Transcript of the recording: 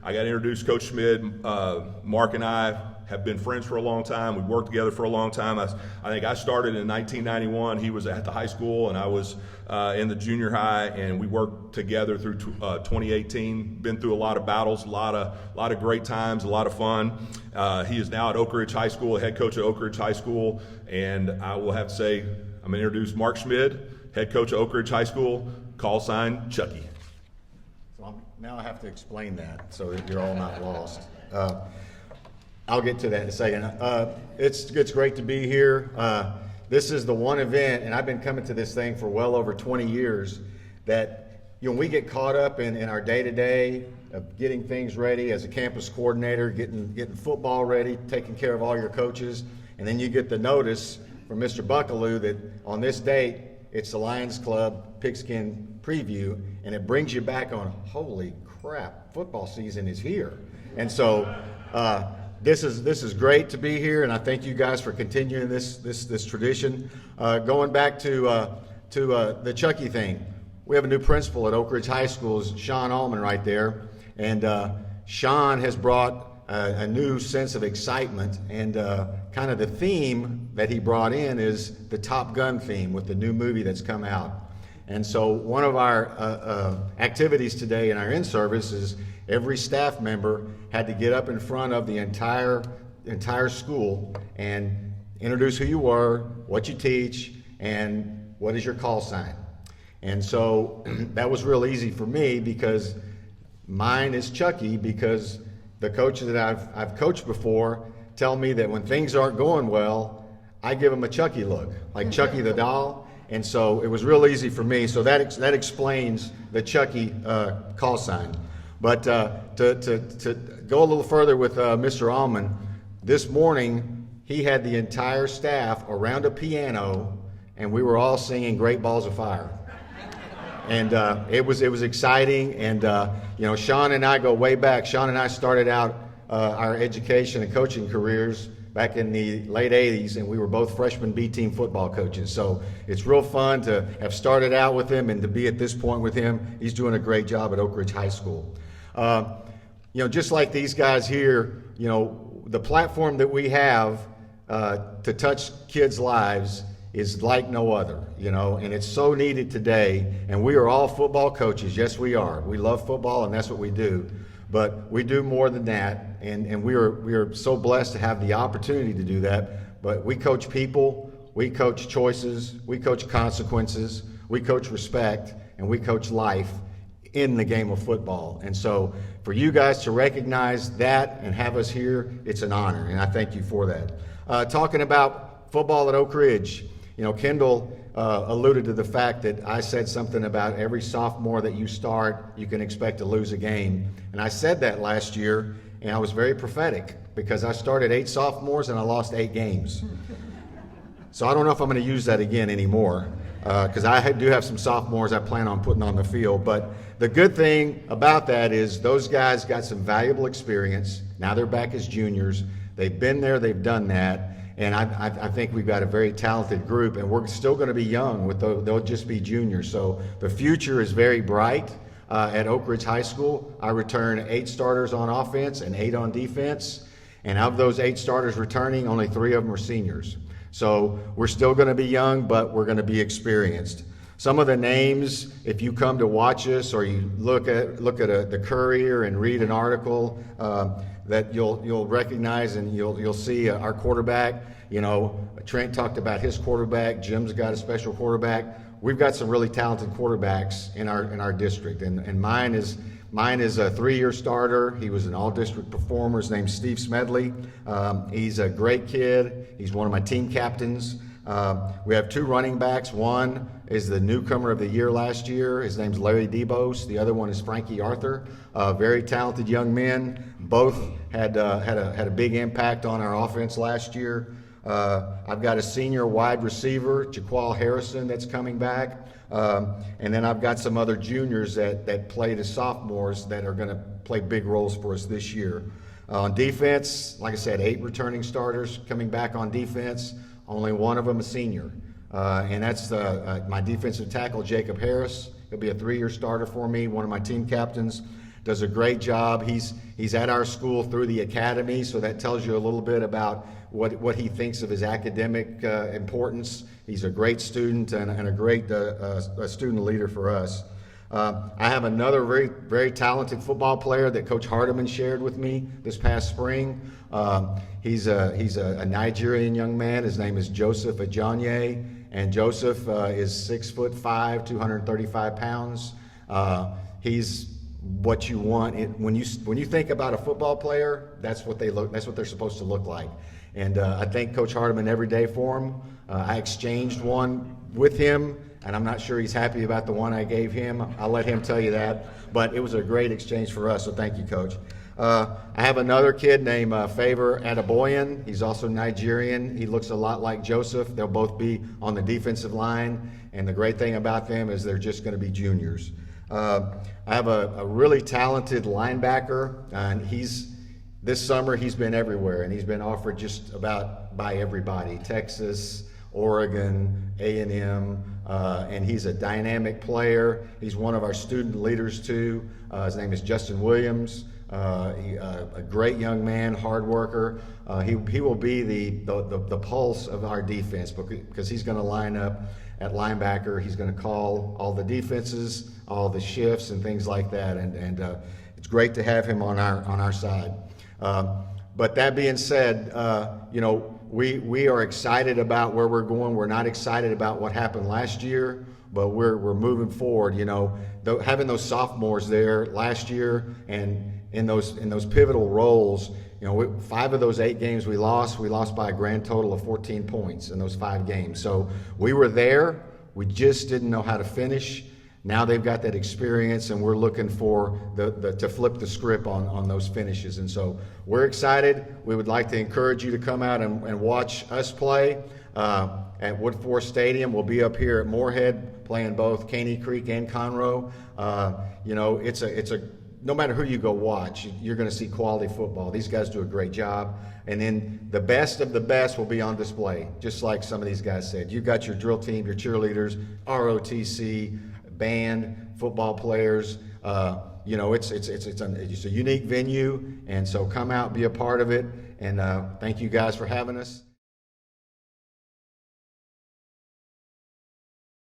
I got introduced to Coach Schmid. Mark and I have been friends for a long time. We've worked together for a long time. I think I started in 1991. He was at the high school, and I was in the junior high, and we worked together through 2018. Been through a lot of battles, a lot of great times, a lot of fun. He is now at Oak Ridge High School, head coach at Oak Ridge High School, and I will have to say, I'm going to introduce Mark Schmid, head coach at Oak Ridge High School, call sign Chucky. So now I have to explain that so that you're all not lost. I'll get to that in a second. It's great to be here. This is the one event, and I've been coming to this thing for well over 20 years, that we get caught up in our day-to-day of getting things ready as a campus coordinator, getting football ready, taking care of all your coaches, and then you get the notice from Mr. Buckaloo that on this date, it's the Lions Club Pigskin Preview, and it brings you back on, holy crap, football season is here. And so this is great to be here, and I thank you guys for continuing this tradition. Going back to the Chucky thing, we have a new principal at Oak Ridge High School, is Sean Allman right there, and Sean has brought a new sense of excitement, and kind of the theme that he brought in is the Top Gun theme with the new movie that's come out. And so one of our activities today in our in-service is every staff member had to get up in front of the entire school and introduce who you were, what you teach, and what is your call sign. And so that was real easy for me because mine is Chucky, because the coaches that I've coached before tell me that when things aren't going well, I give them a Chucky look, like Chucky the doll. And so it was real easy for me. So that explains the Chucky call sign. But to go a little further with Mr. Allman, this morning he had the entire staff around a piano, and we were all singing Great Balls of Fire. And it was exciting. And Sean and I go way back. Sean and I started out our education and coaching careers back in the late 80s, and we were both freshman B-team football coaches. So it's real fun to have started out with him and to be at this point with him. He's doing a great job at Oak Ridge High School. Just like these guys here, the platform that we have to touch kids' lives is like no other, and it's so needed today. And we are all football coaches. Yes, we are. We love football, and that's what we do. But we do more than that, and we are so blessed to have the opportunity to do that. But we coach people, we coach choices, we coach consequences, we coach respect, and we coach life in the game of football. And so for you guys to recognize that and have us here, it's an honor, and I thank you for that. Talking about football at Oak Ridge, Kendall alluded to the fact that I said something about every sophomore that you start, you can expect to lose a game. And I said that last year, and I was very prophetic because I started 8 sophomores and I lost 8 games. So I don't know if I'm going to use that again anymore, because I do have some sophomores I plan on putting on the field. But the good thing about that is those guys got some valuable experience. Now they're back as juniors. They've been there, they've done that. And I think we've got a very talented group, and we're still going to be young. They'll just be juniors. So the future is very bright at Oak Ridge High School. I return 8 starters on offense and 8 on defense. And of those 8 starters returning, only 3 of them are seniors. So we're still going to be young, but we're going to be experienced. Some of the names, if you come to watch us or you look at the Courier and read an article that you'll recognize, and you'll see our quarterback. Trent talked about his quarterback. Jim's got a special quarterback. We've got some really talented quarterbacks in our district, and mine is a 3-year starter. He was an all-district performer. His name's Steve Smedley. He's a great kid. He's one of my team captains. We have 2 running backs. One is the newcomer of the year last year. His name's Larry Debos. The other one is Frankie Arthur. Very talented young men. Both had a big impact on our offense last year. I've got a senior wide receiver, Jaqual Harrison, that's coming back. And then I've got some other juniors that played as sophomores that are going to play big roles for us this year. On defense, like I said, 8 returning starters coming back on defense. Only one of them a senior. And that's my defensive tackle, Jacob Harris. He'll be a 3-year starter for me, one of my team captains. does a great job. He's at our school through the academy, so that tells you a little bit about what he thinks of his academic importance. He's a great student and a great student leader for us. I have another very, very talented football player that Coach Hardiman shared with me this past spring. He's a Nigerian young man. His name is Joseph Ajanye, and Joseph is 6'5", 235 pounds. He's what you want when you think about a football player. That's what they're supposed to look like. And I thank Coach Hardiman every day for him. I exchanged one with him, and I'm not sure he's happy about the one I gave him. I'll let him tell you that. But it was a great exchange for us, so thank you, Coach. I have another kid named Favor Adeboyan. He's also Nigerian. He looks a lot like Joseph. They'll both be on the defensive line, and the great thing about them is they're just going to be juniors. I have a really talented linebacker, and this summer he's been everywhere, and he's been offered just about by everybody: Texas, Oregon, A&M, and he's a dynamic player. He's one of our student leaders too. His name is Justin Williams. A great young man, hard worker. He will be the pulse of our defense because he's going to line up at linebacker. He's going to call all the defenses, all the shifts, and things like that. And it's great to have him on our side. But that being said, we are excited about where we're going. We're not excited about what happened last year, but we're moving forward. Having those sophomores there last year and in those pivotal roles, 5 of those 8 games we lost by a grand total of 14 points in those 5 games. So we were there. We just didn't know how to finish. Now they've got that experience, and we're looking for to flip the script on those finishes. And so we're excited. We would like to encourage you to come out and watch us play at Woodforest Stadium. We'll be up here at Moorhead playing both Caney Creek and Conroe. No matter who you go watch, you're going to see quality football. These guys do a great job. And then the best of the best will be on display, just like some of these guys said. You've got your drill team, your cheerleaders, ROTC, band, football players. It's a unique venue, and so come out, be a part of it, and thank you guys for having us.